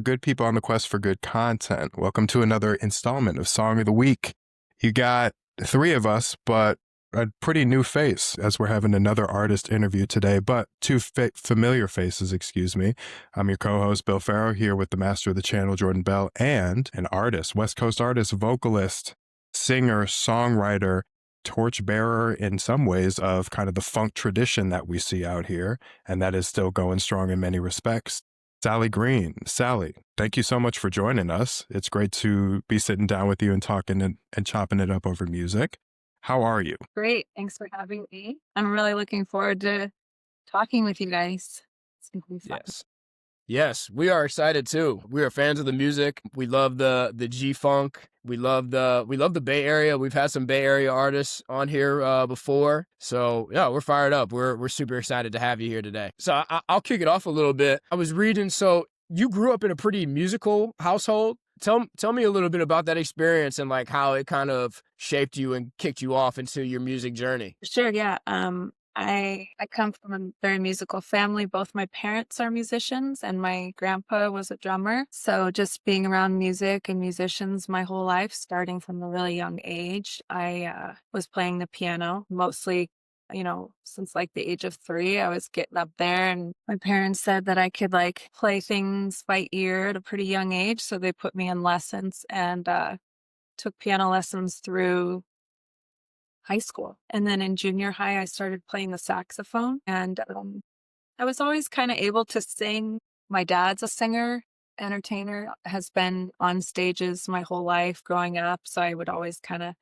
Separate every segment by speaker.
Speaker 1: the good people on the quest for good content. Welcome to another installment of Song of the Week. You got three of us, but a pretty new face as we're having another artist interview today, but two familiar faces, excuse me. I'm your co-host, Bill Farrow, here with the master of the channel, Jordan Bell, and an artist, West Coast artist, vocalist, singer, songwriter, torchbearer in some ways of kind of the funk tradition that we see out here, and that is still going strong in many respects. Sally Green. Sally, thank you so much for joining us. It's great to be sitting down with you and talking and chopping it up over music. How are you?
Speaker 2: Great. Thanks for having me. I'm really looking forward to talking with you guys. It's going to be fun.
Speaker 3: Yes, we are excited too. We are fans of the music. We love the G-Funk. We love the Bay Area. We've had some Bay Area artists on here before. So yeah, we're fired up. We're super excited to have you here today. So I'll kick it off a little bit. I was reading, so you grew up in a pretty musical household. Tell me a little bit about that experience and like how it kind of shaped you and kicked you off into your music journey.
Speaker 2: Sure. Yeah. I come from a very musical family. Both my parents are musicians and my grandpa was a drummer. So just being around music and musicians my whole life, starting from a really young age, I was playing the piano mostly, since like the age of 3. I was getting up there, and my parents said that I could like play things by ear at a pretty young age. So they put me in lessons and took piano lessons through high school. And then in junior high, I started playing the saxophone, and I was always kind of able to sing. My dad's a singer, entertainer, has been on stages my whole life growing up. So I would always kind of,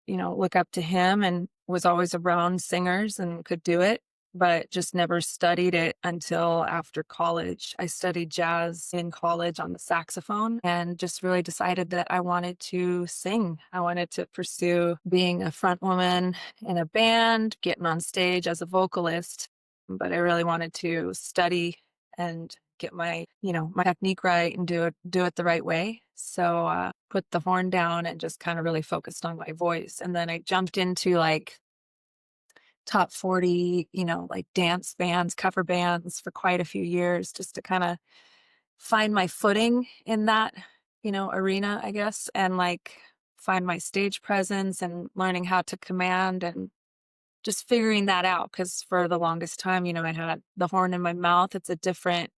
Speaker 2: look up to him, and was always around singers and could do it, but just never studied it until after college. I studied jazz in college on the saxophone and just really decided that I wanted to sing. I wanted to pursue being a front woman in a band, getting on stage as a vocalist, but I really wanted to study and get my technique right and do it the right way. So put the horn down and just kind of really focused on my voice. And then I jumped into like top 40, like dance bands, cover bands for quite a few years, just to kind of find my footing in that, arena, I guess, and like find my stage presence and learning how to command and just figuring that out. Cause for the longest time, I had the horn in my mouth. It's a different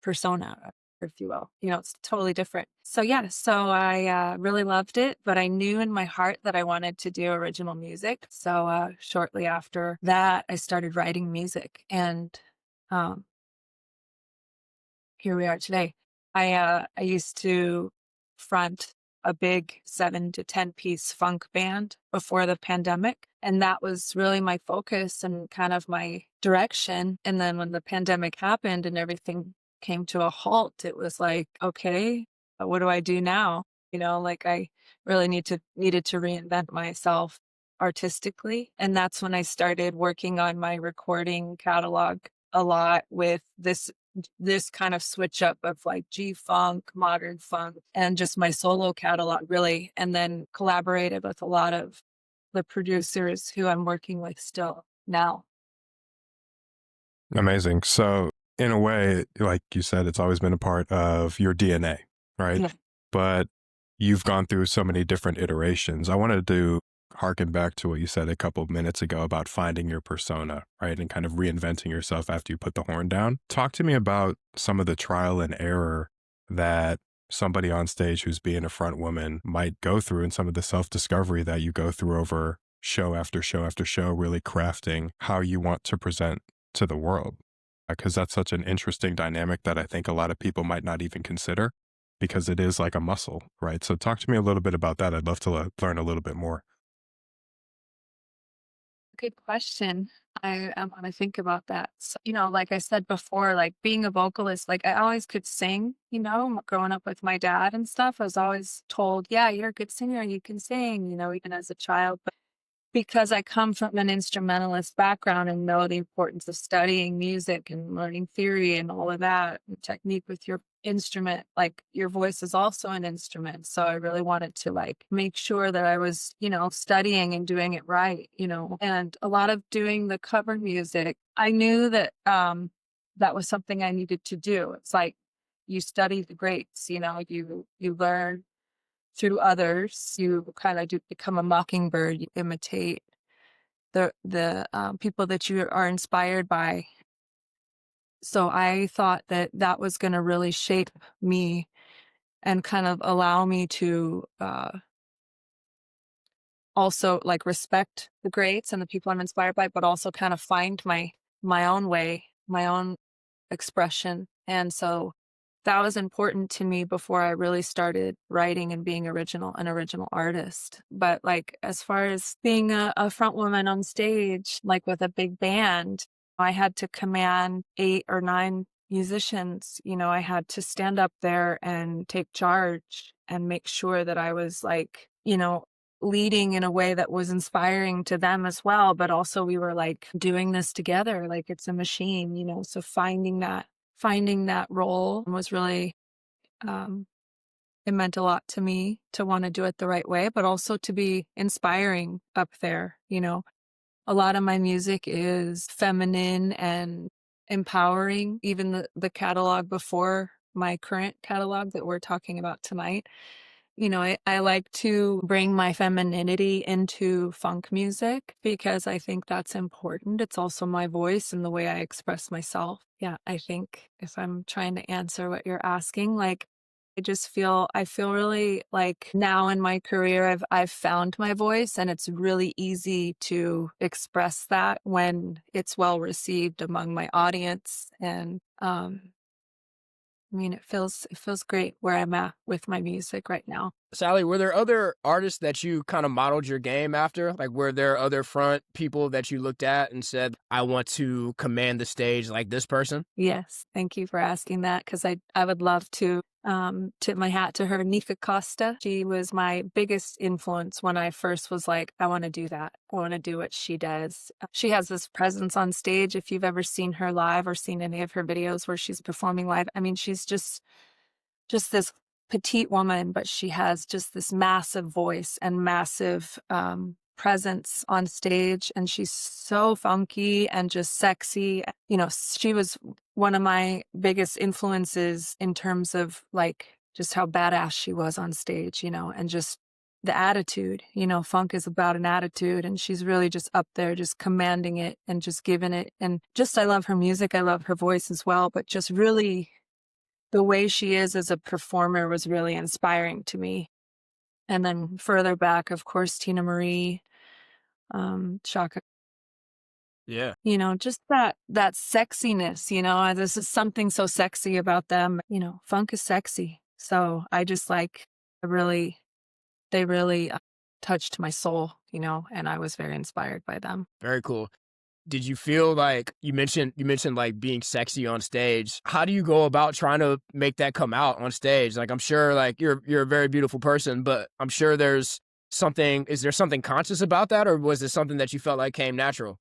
Speaker 2: persona, if you will. It's totally different. So yeah, so I really loved it, but I knew in my heart that I wanted to do original music. So shortly after that, I started writing music, and here we are today. I used to front a big 7 to 10 piece funk band before the pandemic. And that was really my focus and kind of my direction. And then when the pandemic happened and everything came to a halt, it was like, okay, what do I do now? I really needed to reinvent myself artistically. And that's when I started working on my recording catalog a lot with this kind of switch up of like G-funk, modern funk, and just my solo catalog really. And then collaborated with a lot of the producers who I'm working with still now.
Speaker 1: Amazing. So in a way, like you said, it's always been a part of your DNA, right?
Speaker 2: Yeah.
Speaker 1: But you've gone through so many different iterations. I wanted to harken back to what you said a couple of minutes ago about finding your persona, right? And kind of reinventing yourself after you put the horn down. Talk to me about some of the trial and error that somebody on stage who's being a front woman might go through, and some of the self-discovery that you go through over show after show after show, really crafting how you want to present to the world. Because that's such an interesting dynamic that I think a lot of people might not even consider, because it is like a muscle, right? So talk to me a little bit about that. I'd love to learn a little bit more.
Speaker 2: Good question. I want to think about that. So, like I said before, like being a vocalist, like I always could sing, growing up with my dad and stuff. I was always told, yeah, you're a good singer, you can sing, even as a child. But because I come from an instrumentalist background and know the importance of studying music and learning theory and all of that, and technique with your instrument, like your voice is also an instrument. So I really wanted to like make sure that I was, studying and doing it right, and a lot of doing the cover music. I knew that that was something I needed to do. It's like you study the greats, you learn through others. You kind of do become a mockingbird. You imitate the people that you are inspired by. So I thought that that was going to really shape me and kind of allow me to also like respect the greats and the people I'm inspired by, but also kind of find my own way, my own expression. And so that was important to me before I really started writing and being an original artist. But like as far as being a front woman on stage, like with a big band, I had to command 8 or 9 musicians. I had to stand up there and take charge and make sure that I was like, leading in a way that was inspiring to them as well. But also we were like doing this together, like it's a machine, so finding that role was really, it meant a lot to me to want to do it the right way, but also to be inspiring up there. A lot of my music is feminine and empowering, even the catalog before my current catalog that we're talking about tonight. I like to bring my femininity into funk music because I think that's important. It's also my voice and the way I express myself. Yeah, I think if I'm trying to answer what you're asking, like I feel really like now in my career I've found my voice, and it's really easy to express that when it's well received among my audience. And it feels great where I'm at with my music right now.
Speaker 3: Sally, were there other artists that you kind of modeled your game after? Like, were there other front people that you looked at and said, I want to command the stage like this person?
Speaker 2: Yes, thank you for asking that, because I would love to tip my hat to her, Nika Costa. She was my biggest influence when I first was like, I want to do that. I want to do what she does. She has this presence on stage. If you've ever seen her live or seen any of her videos where she's performing live, she's just this petite woman, but she has just this massive voice and massive presence on stage, and she's so funky and just sexy. She was one of my biggest influences in terms of like just how badass she was on stage, and just the attitude. Funk is about an attitude, and she's really just up there just commanding it and just giving it. And just I love her music, I love her voice as well, but just really the way she is as a performer was really inspiring to me. And then further back, of course, Tina Marie, Shaka,
Speaker 3: Yeah.
Speaker 2: just that sexiness, this is something so sexy about them. Funk is sexy. So I just like, they really touched my soul, and I was very inspired by them.
Speaker 3: Very cool. Did you feel like you mentioned like being sexy on stage? How do you go about trying to make that come out on stage? Like, I'm sure like you're a very beautiful person, but I'm sure is there something conscious about that, or was it something that you felt like came natural?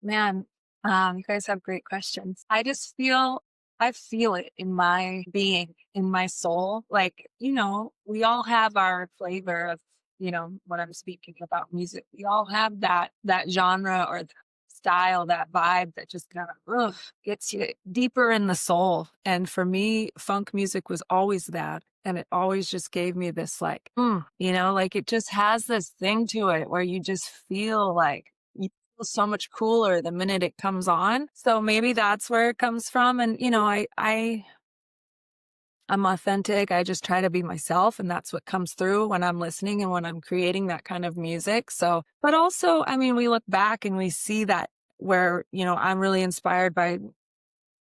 Speaker 2: Man, you guys have great questions. I feel it in my being, in my soul. Like, we all have our flavor of, when I'm speaking about music, we all have that genre or style, that vibe that just kind of gets you deeper in the soul. And for me, funk music was always that. And it always just gave me this like, like it just has this thing to it where you just feel like you feel so much cooler the minute it comes on. So maybe that's where it comes from. And, I'm authentic. I just try to be myself, and that's what comes through when I'm listening and when I'm creating that kind of music. So, but also, we look back and we see that where, I'm really inspired by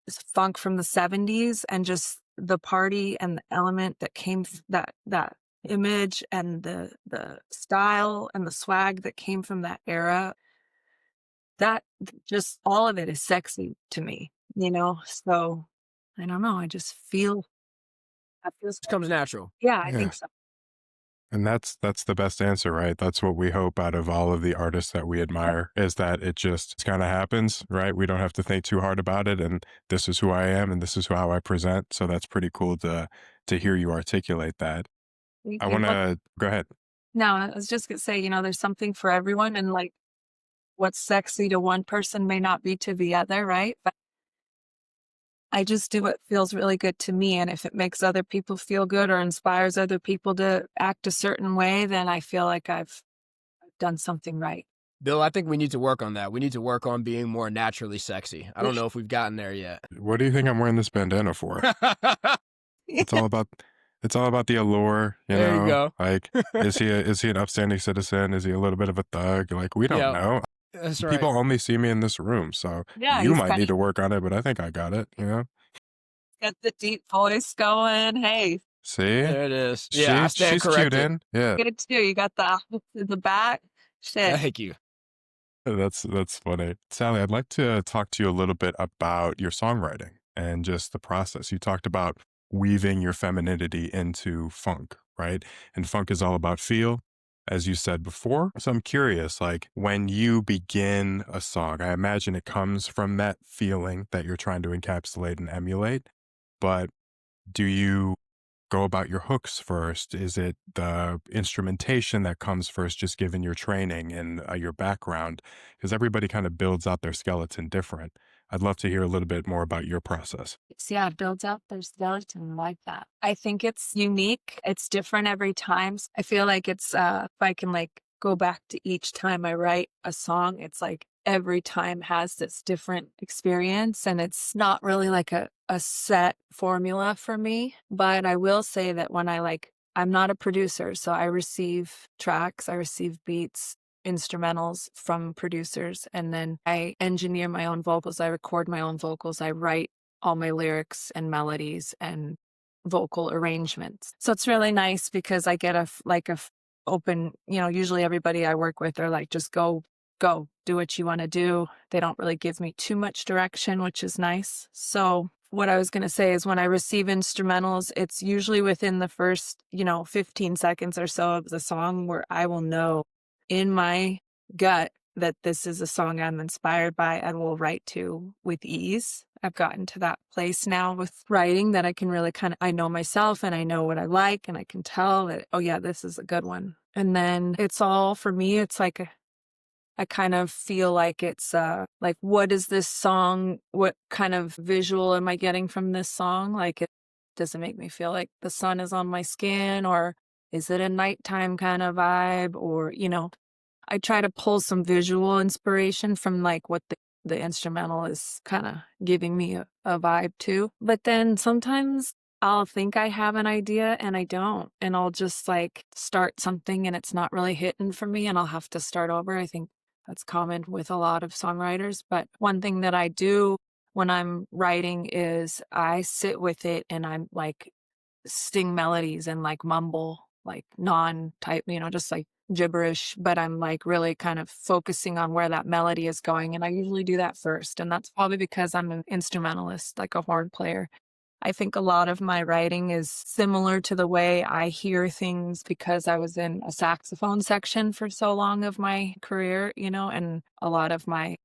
Speaker 2: this funk from the 70s and just the party and the element that came, that image and the style and the swag that came from that era. That just all of it is sexy to me, So I don't know. I feel
Speaker 3: It comes natural.
Speaker 2: Yeah, I
Speaker 1: Yeah.
Speaker 2: think so.
Speaker 1: And that's the best answer, right? That's what we hope out of all of the artists that we admire, is that it just kind of happens, right? We don't have to think too hard about it, and this is who I am and this is how I present. So that's pretty cool to hear you articulate that.
Speaker 2: Thank
Speaker 1: I
Speaker 2: you.
Speaker 1: want to go ahead.
Speaker 2: No, I was just gonna say, there's something for everyone, and like what's sexy to one person may not be to the other, right? But I just do what feels really good to me. And if it makes other people feel good or inspires other people to act a certain way, then I feel like I've done something right.
Speaker 3: Bill, I think we need to work on that. We need to work on being more naturally sexy. I don't know if we've gotten there yet.
Speaker 1: What do you think I'm wearing this bandana for? It's all about the allure, you
Speaker 3: There
Speaker 1: know?
Speaker 3: you go.
Speaker 1: Like, is he an upstanding citizen? Is he a little bit of a thug? Like, we don't
Speaker 3: Yep.
Speaker 1: know.
Speaker 3: That's right.
Speaker 1: People only see me in this room, so
Speaker 2: Yeah,
Speaker 1: you
Speaker 2: he's
Speaker 1: might
Speaker 2: got,
Speaker 1: need to work on it, but I think I got it, you know?
Speaker 2: got the deep voice going. Hey,
Speaker 1: See?
Speaker 3: There it is. Yeah, I stand
Speaker 1: She's cute
Speaker 3: corrected.
Speaker 1: in. Yeah.
Speaker 2: good too. You got the in the back. Shit.
Speaker 3: Thank you.
Speaker 1: That's funny. Sally, I'd like to talk to you a little bit about your songwriting and just the process. You talked about weaving your femininity into funk, right? And funk is all about feel, as you said before. So I'm curious, like when you begin a song, I imagine it comes from that feeling that you're trying to encapsulate and emulate, but do you go about your hooks first? Is it the instrumentation that comes first, just given your training and your background? Because everybody kind of builds out their skeleton different. I'd love to hear a little bit more about your process.
Speaker 2: Yeah, it builds out their skeleton like that. I think it's unique. It's different every time. I feel like it's if I can like go back to each time I write a song, it's like every time has this different experience, and it's not really like a set formula for me. But I will say that when I'm not a producer, so I receive tracks, I receive beats, instrumentals from producers, and then I engineer my own vocals, I record my own vocals, I write all my lyrics and melodies and vocal arrangements. So it's really nice because I get open, usually everybody I work with are like, just go, do what you want to do. They don't really give me too much direction, which is nice. So what I was going to say is when I receive instrumentals, it's usually within the first, 15 seconds or so of the song where I will know in my gut that this is a song I'm inspired by and will write to with ease. I've gotten to that place now with writing that I can really I know myself and I know what I like, and I can tell that, oh yeah, this is a good one. And then it's all, for me, it's like I kind of feel like it's like, what is this song? What kind of visual am I getting from this song? Like, does it make me feel like the sun is on my skin, or is it a nighttime kind of vibe? Or, I try to pull some visual inspiration from like what the instrumental is kind of giving me a vibe to. But then sometimes I'll think I have an idea and I don't. And I'll just like start something and it's not really hitting for me and I'll have to start over. I think that's common with a lot of songwriters. But one thing that I do when I'm writing is I sit with it and I'm like sing melodies and like mumble, like non-type, just like gibberish, but I'm like really kind of focusing on where that melody is going. And I usually do that first. And that's probably because I'm an instrumentalist, like a horn player. I think a lot of my writing is similar to the way I hear things because I was in a saxophone section for so long of my career, and a lot of my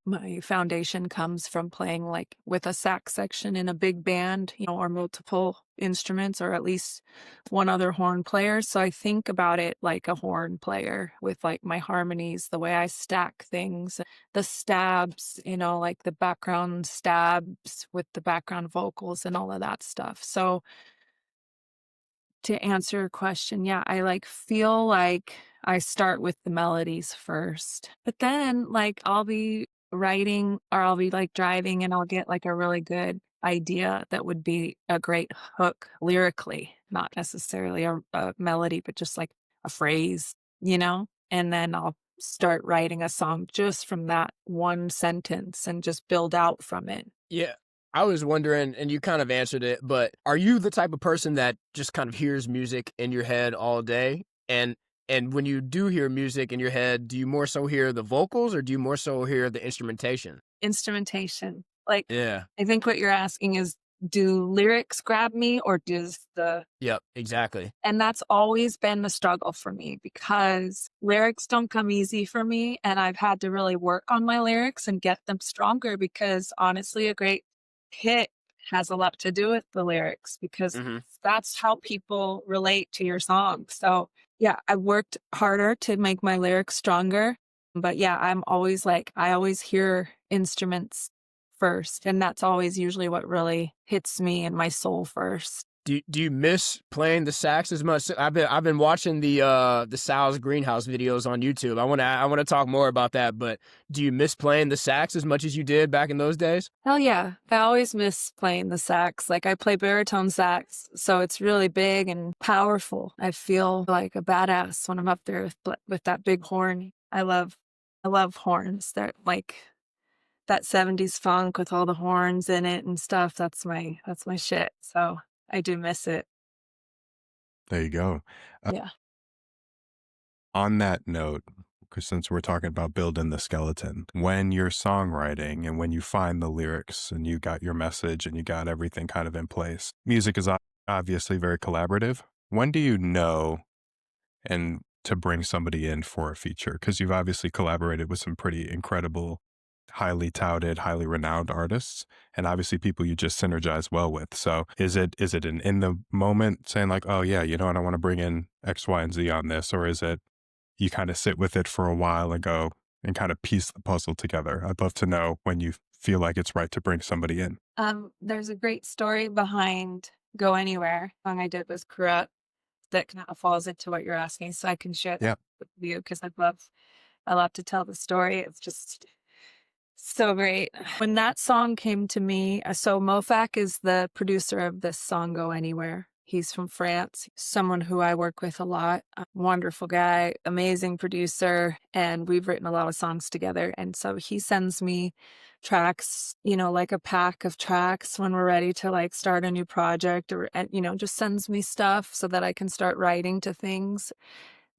Speaker 2: foundation comes from playing like with a sax section in a big band, or multiple instruments, or at least one other horn player. So I think about it like a horn player with like my harmonies, the way I stack things, the stabs, like the background stabs with the background vocals and all of that stuff. So to answer your question, yeah, I like feel like I start with the melodies first, but then like I'll be writing or I'll be like driving and I'll get like a really good idea that would be a great hook lyrically, not necessarily a melody, but just like a phrase, and then I'll start writing a song just from that one sentence and just build out from it.
Speaker 3: Yeah. I was wondering, and you kind of answered it, but are you the type of person that just kind of hears music in your head all day? And when you do hear music in your head, do you more so hear the vocals or do you more so hear the instrumentation?
Speaker 2: Instrumentation. Like,
Speaker 3: Yeah.
Speaker 2: I think what you're asking is, do lyrics grab me or does
Speaker 3: Yep, exactly.
Speaker 2: and that's always been the struggle for me because lyrics don't come easy for me. And I've had to really work on my lyrics and get them stronger because honestly, a great hit has a lot to do with the lyrics because
Speaker 3: Mhm.
Speaker 2: that's how people relate to your song. So yeah, I worked harder to make my lyrics stronger. But yeah, I'm always like, I always hear instruments first. And that's always usually what really hits me in my soul first.
Speaker 3: Do you miss playing the sax as much? I've been watching the Sal's Greenhouse videos on YouTube. I wanna talk more about that, but do you miss playing the sax as much as you did back in those days?
Speaker 2: Hell yeah. I always miss playing the sax. Like I play baritone sax, so it's really big and powerful. I feel like a badass when I'm up there with that big horn. I love horns. They're like that 70s funk with all the horns in it and stuff. That's my shit. So I do miss it.
Speaker 1: There you go.
Speaker 2: Yeah.
Speaker 1: On that note, because since we're talking about building the skeleton, when you're songwriting and when you find the lyrics and you got your message and you got everything kind of in place, music is obviously very collaborative. When do you know and to bring somebody in for a feature? Because you've obviously collaborated with some pretty incredible, highly touted, highly renowned artists, and obviously people you just synergize well with. So is it in the moment saying like, oh yeah, you know what, I want to bring in X, Y, and Z on this, or is it you kind of sit with it for a while and go and kind of piece the puzzle together? I'd love to know when you feel like it's right to bring somebody in.
Speaker 2: There's a great story behind Go Anywhere, song I did with Kurupt that kind of falls into what you're asking. So I can share
Speaker 1: Yeah.
Speaker 2: that with you because I love to tell the story. It's just so great. When that song came to me, so Mofak is the producer of this song, Go Anywhere. He's from France, someone who I work with a lot. A wonderful guy, amazing producer, and we've written a lot of songs together. And so he sends me tracks, like a pack of tracks when we're ready to like start a new project and just sends me stuff so that I can start writing to things.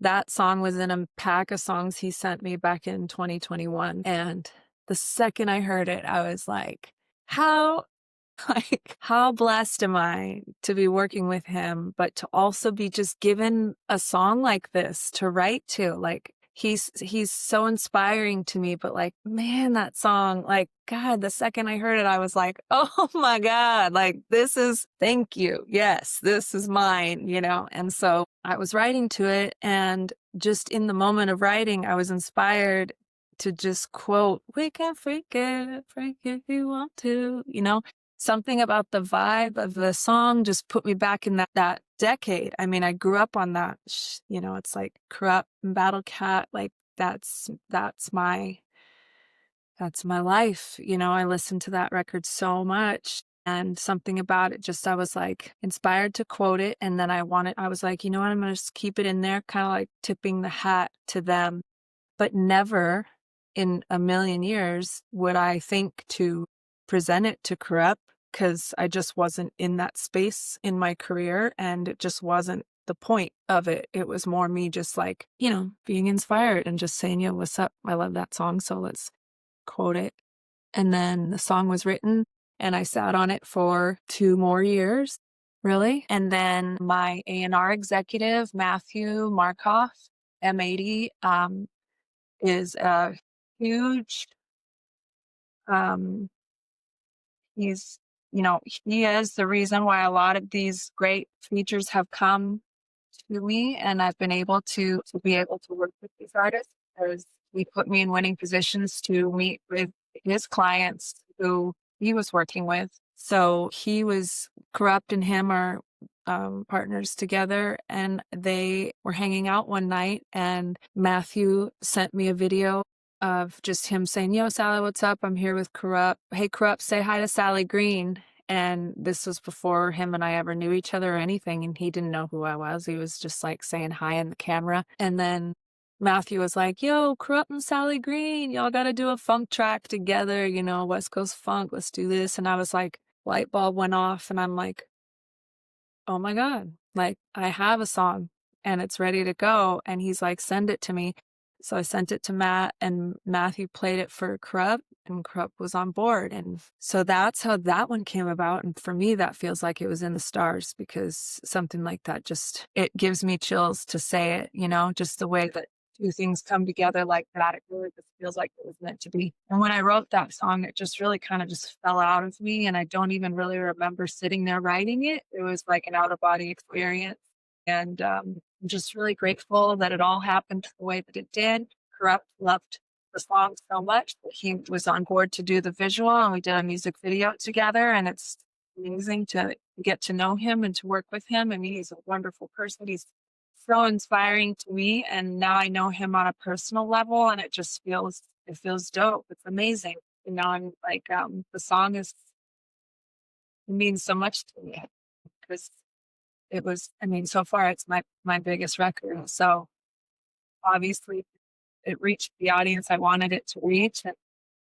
Speaker 2: That song was in a pack of songs he sent me back in 2021. And the second I heard it, I was like, how blessed am I to be working with him, but to also be just given a song like this to write to. Like he's so inspiring to me, but like, man, that song, like, God, the second I heard it, I was like, oh my God, like thank you. Yes, this is mine, And so I was writing to it, and just in the moment of writing, I was inspired to just quote, we can freak if you want to, Something about the vibe of the song just put me back in that decade. I mean, I grew up on that, it's like Kurupt and Battle Cat, like that's my life. I listened to that record so much, and something about it I was like inspired to quote it. And then I was like, you know what, I'm going to just keep it in there, kind of like tipping the hat to them. But never in a million years would I think to present it to Kurupt, because I just wasn't in that space in my career, and it just wasn't the point of it. It was more me just like, being inspired and just saying, yo, what's up? I love that song, so let's quote it. And then the song was written, and I sat on it for 2 more years, really. And then my A&R executive, Matthew Markoff, M80, is a huge, he's, he is the reason why a lot of these great features have come to me, and I've been able to work with these artists, because he put me in winning positions to meet with his clients who he was working with. So Kurupt and him are partners together, and they were hanging out one night, and Matthew sent me a video of just him saying, yo, Sally, what's up? I'm here with Kurupt. Hey, Kurupt, say hi to Sally Green. And this was before him and I ever knew each other or anything, and he didn't know who I was. He was just like saying hi in the camera. And then Matthew was like, yo, Kurupt and Sally Green, y'all got to do a funk track together, West Coast funk, let's do this. And I was like, light bulb went off, and I'm like, oh my God, like I have a song and it's ready to go. And he's like, send it to me. So I sent it to Matt, and Matthew played it for Kurupt, and Kurupt was on board. And so that's how that one came about. And for me, that feels like it was in the stars, because something like that it gives me chills to say it, just the way that 2 things come together like that. It really just feels like it was meant to be. And when I wrote that song, it just really kind of just fell out of me. And I don't even really remember sitting there writing it. It was like an out of body experience. And I'm just really grateful that it all happened the way that it did. Kurupt loved the song so much that he was on board to do the visual, and we did a music video together, and it's amazing to get to know him and to work with him. I mean, he's a wonderful person. He's so inspiring to me, and now I know him on a personal level, and it just feels dope. It's amazing. And now I'm like, the song it means so much to me because it was, I mean, so far it's my biggest record. So obviously it reached the audience I wanted it to reach, and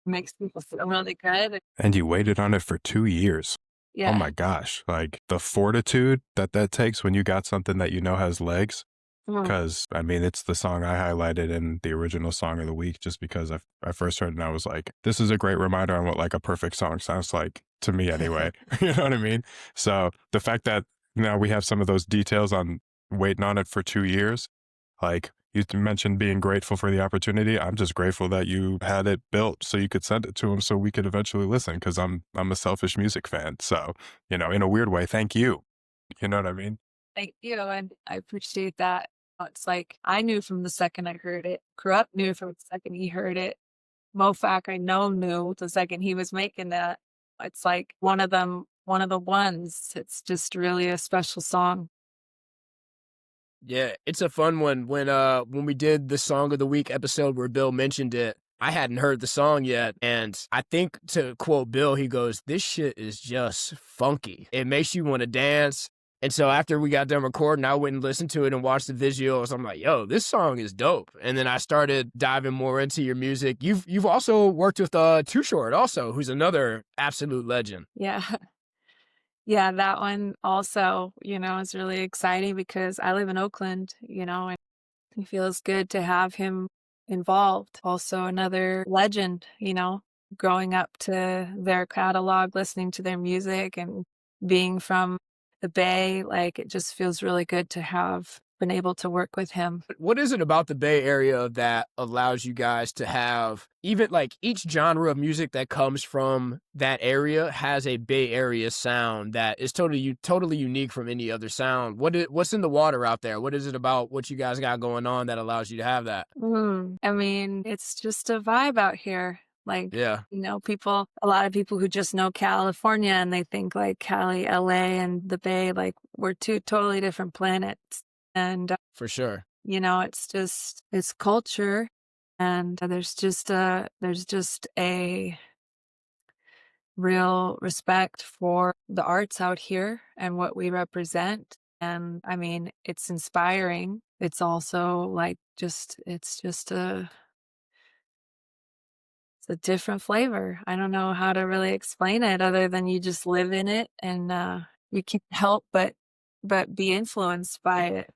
Speaker 2: makes people feel really good.
Speaker 1: And you waited on it for 2 years.
Speaker 2: Yeah.
Speaker 1: Oh my gosh. Like the fortitude that takes when you got something that you know has legs. Because, I mean, it's the song I highlighted in the original song of the week just because I first heard it and I was like, this is a great reminder on what like a perfect song sounds like to me anyway. You know what I mean? So the fact that now we have some of those details on waiting on it for 2 years, like you mentioned being grateful for the opportunity. I'm just grateful that you had it built so you could send it to him so we could eventually listen because I'm a selfish music fan. So, you know, in a weird way, thank you. You know what I mean?
Speaker 2: Thank you, and I appreciate that. It's like I knew from the second I heard it. Kurupt knew from the second he heard it. Mofak I know knew the second he was making that. It's like one of the ones. It's just really a special song.
Speaker 3: Yeah, it's a fun one. When we did the Song of the Week episode where Bill mentioned it, I hadn't heard the song yet, and I think, to quote Bill, he goes, "This shit is just funky. It makes you want to dance." And so after we got done recording, I went and listened to it and watched the visuals. I'm like, yo, this song is dope. And then I started diving more into your music. You've also worked with Too Short also, who's another absolute legend.
Speaker 2: Yeah. Yeah, that one also, is really exciting because I live in Oakland, and it feels good to have him involved. Also another legend, growing up to their catalog, listening to their music and being from the Bay, like it just feels really good to have been able to work with him.
Speaker 3: What is it about the Bay Area that allows you guys to have, even like each genre of music that comes from that area has a Bay Area sound that is totally unique from any other sound? What's in the water out there? What is it about what you guys got going on that allows you to have that?
Speaker 2: I mean, it's just a vibe out here. Like,
Speaker 3: Yeah,
Speaker 2: a lot of people who just know California and they think like Cali, LA, and the Bay, like we're two totally different planets. And,
Speaker 3: for sure.
Speaker 2: it's culture, and there's just a real respect for the arts out here and what we represent. And I mean, it's inspiring. It's also like it's a different flavor. I don't know how to really explain it other than you just live in it, and you can't help but be influenced by it.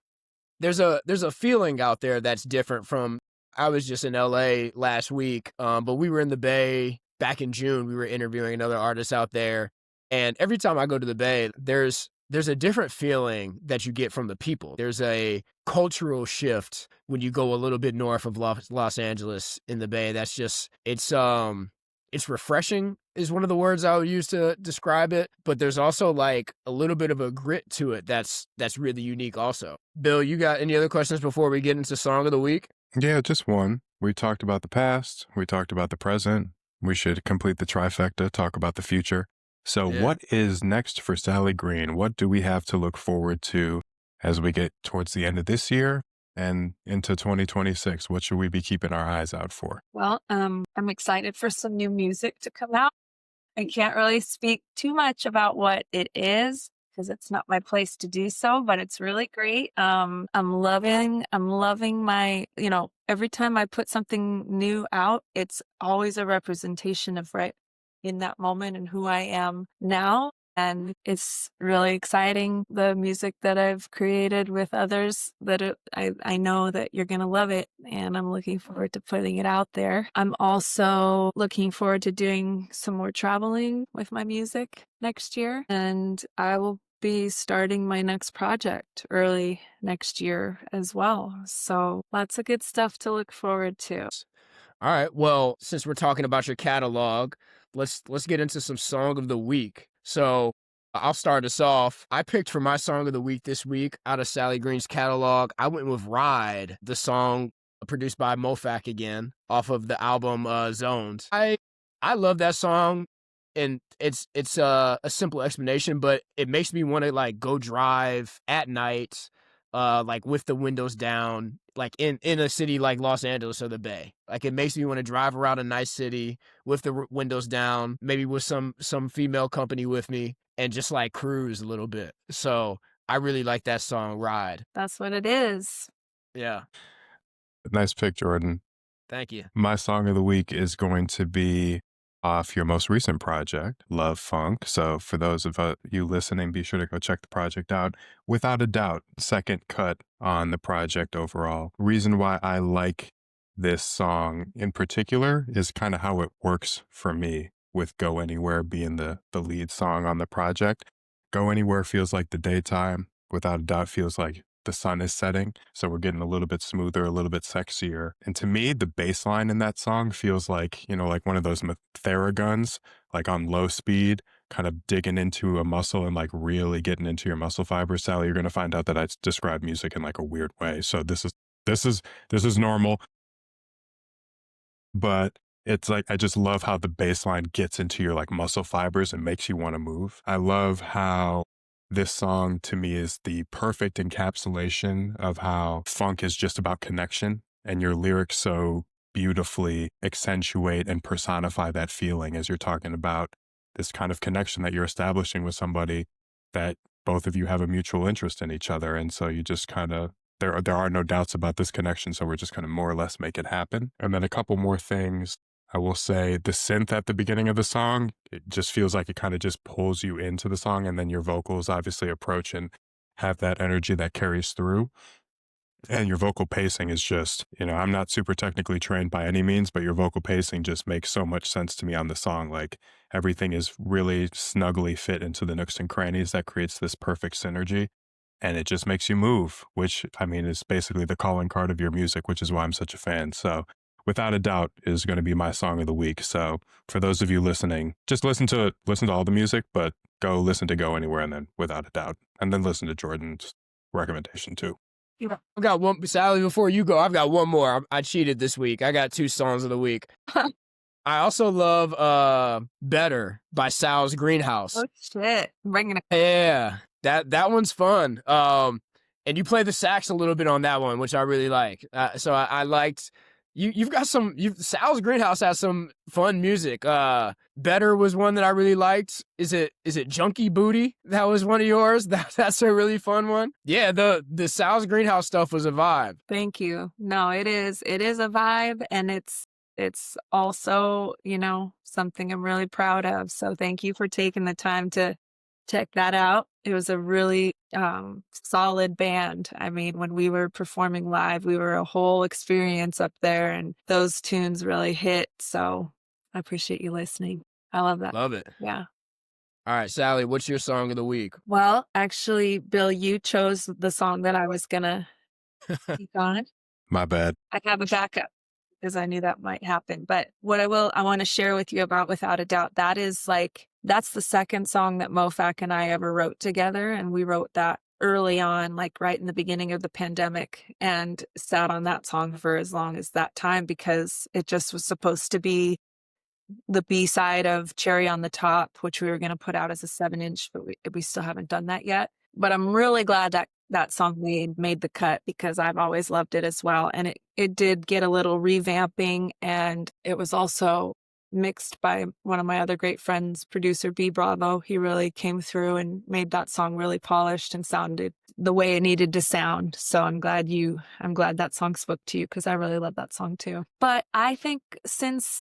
Speaker 3: There's a feeling out there that's different from. I was just in LA last week, but we were in the Bay back in June. We were interviewing another artist out there, and every time I go to the Bay, there's a different feeling that you get from the people. There's a cultural shift when you go a little bit north of Los Angeles in the Bay. That's just it's refreshing is one of the words I would use to describe it. But there's also like a little bit of a grit to it that's really unique also. Bill, you got any other questions before we get into Song of the Week?
Speaker 1: Yeah, just one. We talked about the past. We talked about the present. We should complete the trifecta, talk about the future. So
Speaker 3: Yeah.
Speaker 1: what is next for Sally Green? What do we have to look forward to as we get towards the end of this year and into 2026? What should we be keeping our eyes out for?
Speaker 2: Well, I'm excited for some new music to come out. I can't really speak too much about what it is because it's not my place to do so, but it's really great. I'm loving my, every time I put something new out, it's always a representation of right in that moment and who I am now. And it's really exciting, the music that I've created with others, that I know that you're going to love it. And I'm looking forward to putting it out there. I'm also looking forward to doing some more traveling with my music next year. And I will be starting my next project early next year as well. So lots of good stuff to look forward to.
Speaker 3: All right. Well, since we're talking about your catalog, let's get into some Song of the Week. So I'll start us off. I picked for my Song of the Week this week out of Sally Green's catalog. I went with Ride, the song produced by Mofak again, off of the album Zones. I love that song, and it's a simple explanation, but it makes me want to like go drive at night, like with the windows down, like in a city like Los Angeles or the Bay. Like it makes me want to drive around a nice city with the windows down, maybe with some female company with me, and just like cruise a little bit. So I really like that song, Ride.
Speaker 2: That's what it is.
Speaker 3: Yeah.
Speaker 1: Nice pick, Jordan.
Speaker 3: Thank you.
Speaker 1: My song of the week is going to be off your most recent project, Love Funk. So for those of you listening, be sure to go check the project out. Without a doubt, second cut on the project overall. Reason why I like this song in particular is kind of how it works for me, with Go Anywhere being the lead song on the project. Go Anywhere feels like the daytime. Without a doubt feels like the sun is setting. So we're getting a little bit smoother, a little bit sexier. And to me, the bass line in that song feels like, like one of those Theraguns, like on low speed, kind of digging into a muscle and like really getting into your muscle fibers. Sally, you're going to find out that I describe music in like a weird way. So this is normal. But it's like, I just love how the bass line gets into your like muscle fibers and makes you want to move. I love how this song to me is the perfect encapsulation of how funk is just about connection, and your lyrics so beautifully accentuate and personify that feeling as you're talking about this kind of connection that you're establishing with somebody, that both of you have a mutual interest in each other. And so you just kind of, there are no doubts about this connection. So we're just going to more or less make it happen. And then a couple more things. I will say the synth at the beginning of the song, it just feels like it kind of just pulls you into the song, and then your vocals obviously approach and have that energy that carries through. And your vocal pacing is just, I'm not super technically trained by any means, but your vocal pacing just makes so much sense to me on the song. Like everything is really snugly fit into the nooks and crannies that creates this perfect synergy. And it just makes you move, which I mean is basically the calling card of your music, which is why I'm such a fan. So without a doubt is going to be my song of the week. So for those of you listening, just listen to all the music, but go listen to Go Anywhere, and then Without a Doubt, and then listen to Jordan's recommendation too.
Speaker 3: I've got one, Sally, before you go, I've got one more. I cheated this week. I got 2 songs of the week. I also love Better by Sal's Greenhouse.
Speaker 2: Oh shit. I'm bringing it.
Speaker 3: Yeah. That one's fun. And you play the sax a little bit on that one, which I really like. So I liked. You've got Sal's Greenhouse has some fun music. Better was one that I really liked. Is it Junkie Booty? That was one of yours. That's a really fun one. Yeah, the Sal's Greenhouse stuff was a vibe.
Speaker 2: Thank you. No, it is a vibe, and it's also, something I'm really proud of. So thank you for taking the time to check that out. It was a really solid band. I mean, when we were performing live, we were a whole experience up there, and those tunes really hit. So I appreciate you listening. I love that.
Speaker 3: Love it.
Speaker 2: Yeah.
Speaker 3: All right, Sally, what's your song of the week?
Speaker 2: Well, actually, Bill, you chose the song that I was going to speak on.
Speaker 1: My bad.
Speaker 2: I have a backup because I knew that might happen. But what I want to share with you about Without a Doubt, that's the second song that Mofak and I ever wrote together. And we wrote that early on, like right in the beginning of the pandemic, and sat on that song for as long as that time, because it just was supposed to be the B-side of Cherry on the Top, which we were going to put out as a 7-inch, but we still haven't done that yet. But I'm really glad that song made the cut, because I've always loved it as well. And it did get a little revamping, and it was also mixed by one of my other great friends, producer B Bravo. He really came through and made that song really polished and sounded the way it needed to sound. So I'm glad that song spoke to you, because I really love that song too. But I think since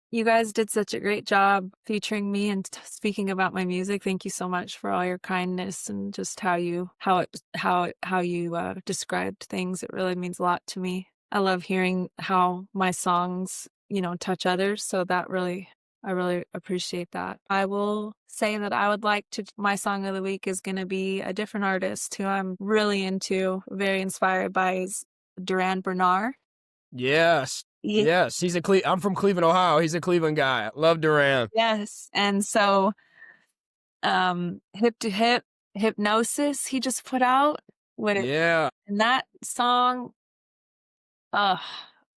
Speaker 2: you guys did such a great job featuring me and speaking about my music, thank you so much for all your kindness and just how you described things. It really means a lot to me. I love hearing how my songs, touch others. So I really appreciate that. I will say that my song of the week is going to be a different artist who I'm really into, very inspired by, is Durand Bernarr.
Speaker 3: Yes. Yes, I'm from Cleveland, Ohio. He's a Cleveland guy. Love Durand.
Speaker 2: Yes. And so Hip to Hip, Hypnosis he just put out. And that song, Oh,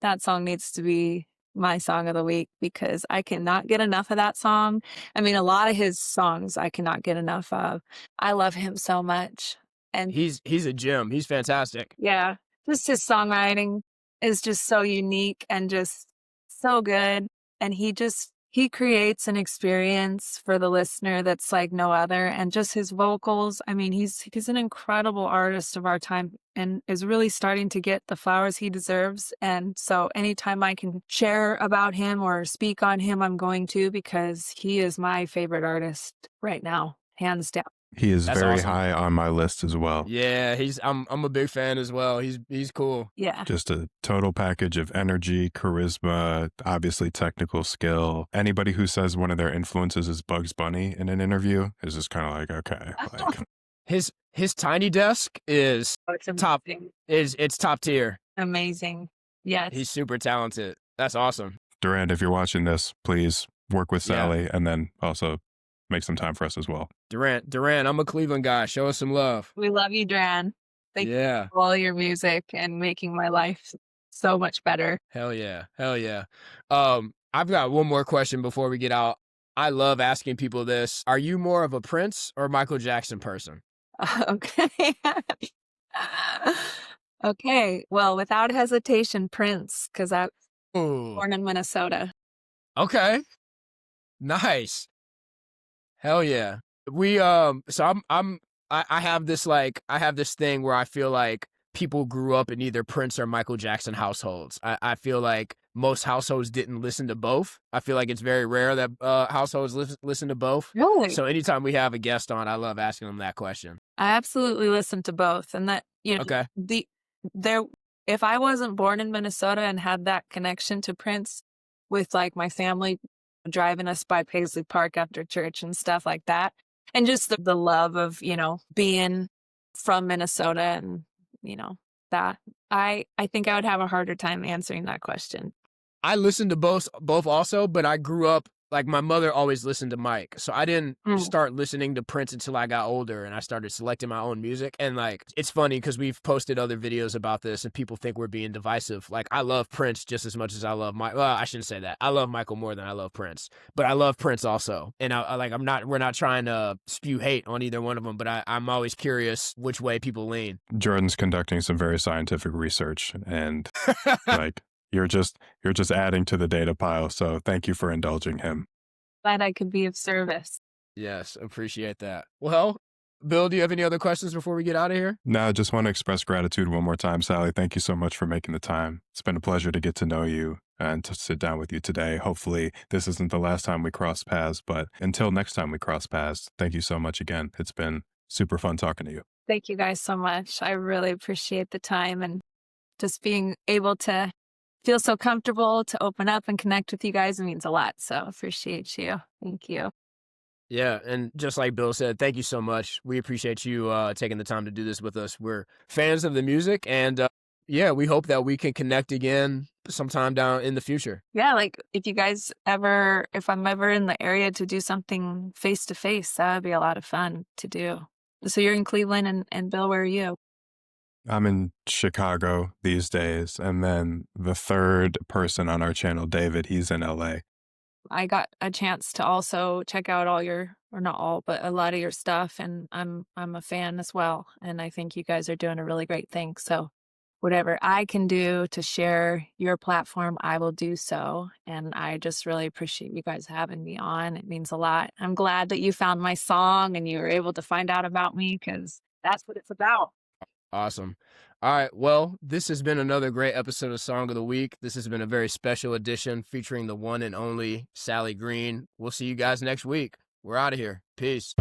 Speaker 2: that song needs to be my song of the week because I cannot get enough of that song. I mean, a lot of his songs I cannot get enough of. I love him so much. And
Speaker 3: He's a gem. He's fantastic.
Speaker 2: yeah, just his songwriting is just so unique and just so good. And he creates an experience for the listener that's like no other. And just his vocals, I mean, he's an incredible artist of our time and is really starting to get the flowers he deserves. And so anytime I can share about him or speak on him, I'm going to, because he is my favorite artist right now, hands down.
Speaker 1: He is
Speaker 3: That's
Speaker 1: very
Speaker 3: awesome.
Speaker 1: high on my list as well.
Speaker 3: Yeah, I'm a big fan as well. He's cool.
Speaker 2: Yeah.
Speaker 1: Just a total package of energy, charisma, obviously technical skill. Anybody who says one of their influences is Bugs Bunny in an interview is just kind of like, okay. Like,
Speaker 3: His Tiny Desk is
Speaker 2: It's
Speaker 3: top
Speaker 2: amazing.
Speaker 3: it's top tier.
Speaker 2: Amazing. Yes.
Speaker 3: He's super talented. That's awesome.
Speaker 1: Durand, if you're watching this, please work with
Speaker 3: Yeah.
Speaker 1: Sally and then also make some time for us as well.
Speaker 3: Durand, I'm a Cleveland guy. Show us some love.
Speaker 2: We love you, Durand. Thank you
Speaker 3: Yeah.
Speaker 2: for all your music and making my life so much better.
Speaker 3: Hell yeah. I've got one more question before we get out. I love asking people this. Are you more of a Prince or Michael Jackson person?
Speaker 2: Okay. Okay. Well, without hesitation, Prince, because I was
Speaker 3: Ooh.
Speaker 2: born in Minnesota.
Speaker 3: Okay. Nice. Hell yeah. We so I have this thing where I feel like people grew up in either Prince or Michael Jackson households. I feel like most households didn't listen to both. I feel like it's very rare that households listen to both.
Speaker 2: Really?
Speaker 3: So anytime we have a guest on, I love asking them that question.
Speaker 2: I absolutely listen to both. And that,
Speaker 3: Okay.
Speaker 2: if I wasn't born in Minnesota and had that connection to Prince with like my family driving us by Paisley Park after church and stuff like that, and just the love of, being from Minnesota and, that, I think I would have a harder time answering that question.
Speaker 3: I listened to both also, but I grew up, like, my mother always listened to Mike. So I didn't start listening to Prince until I got older and I started selecting my own music. And like, it's funny because we've posted other videos about this and people think we're being divisive. Like, I love Prince just as much as I love Mike. Well, I shouldn't say that. I love Michael more than I love Prince, but I love Prince also. And we're not trying to spew hate on either one of them, but I'm always curious which way people lean.
Speaker 1: Jordan's conducting some very scientific research and like, you're just adding to the data pile. So thank you for indulging him.
Speaker 2: Glad I could be of service.
Speaker 3: Yes, appreciate that. Well, Bill, do you have any other questions before we get out of here?
Speaker 1: No, I just want to express gratitude one more time, Sally. Thank you so much for making the time. It's been a pleasure to get to know you and to sit down with you today. Hopefully this isn't the last time we cross paths, but until next time we cross paths, thank you so much again. It's been super fun talking to you.
Speaker 2: Thank you guys so much. I really appreciate the time and just being able to feel so comfortable to open up and connect with you guys means a lot. So appreciate you. Thank you.
Speaker 3: Yeah, and just like Bill said, thank you so much. We appreciate you taking the time to do this with us. We're fans of the music, and we hope that we can connect again sometime down in the future.
Speaker 2: Yeah, like if I'm ever in the area to do something face to face, that would be a lot of fun to do. So you're in Cleveland, and Bill, where are you?
Speaker 1: I'm in Chicago these days, and then the third person on our channel, David, he's in LA.
Speaker 2: I got a chance to also check out not all, but a lot of your stuff, and I'm a fan as well. And I think you guys are doing a really great thing. So whatever I can do to share your platform, I will do so. And I just really appreciate you guys having me on. It means a lot. I'm glad that you found my song and you were able to find out about me because that's what it's about.
Speaker 3: Awesome. All right. Well, this has been another great episode of Song of the Week. This has been a very special edition featuring the one and only Sally Green. We'll see you guys next week. We're out of here. Peace.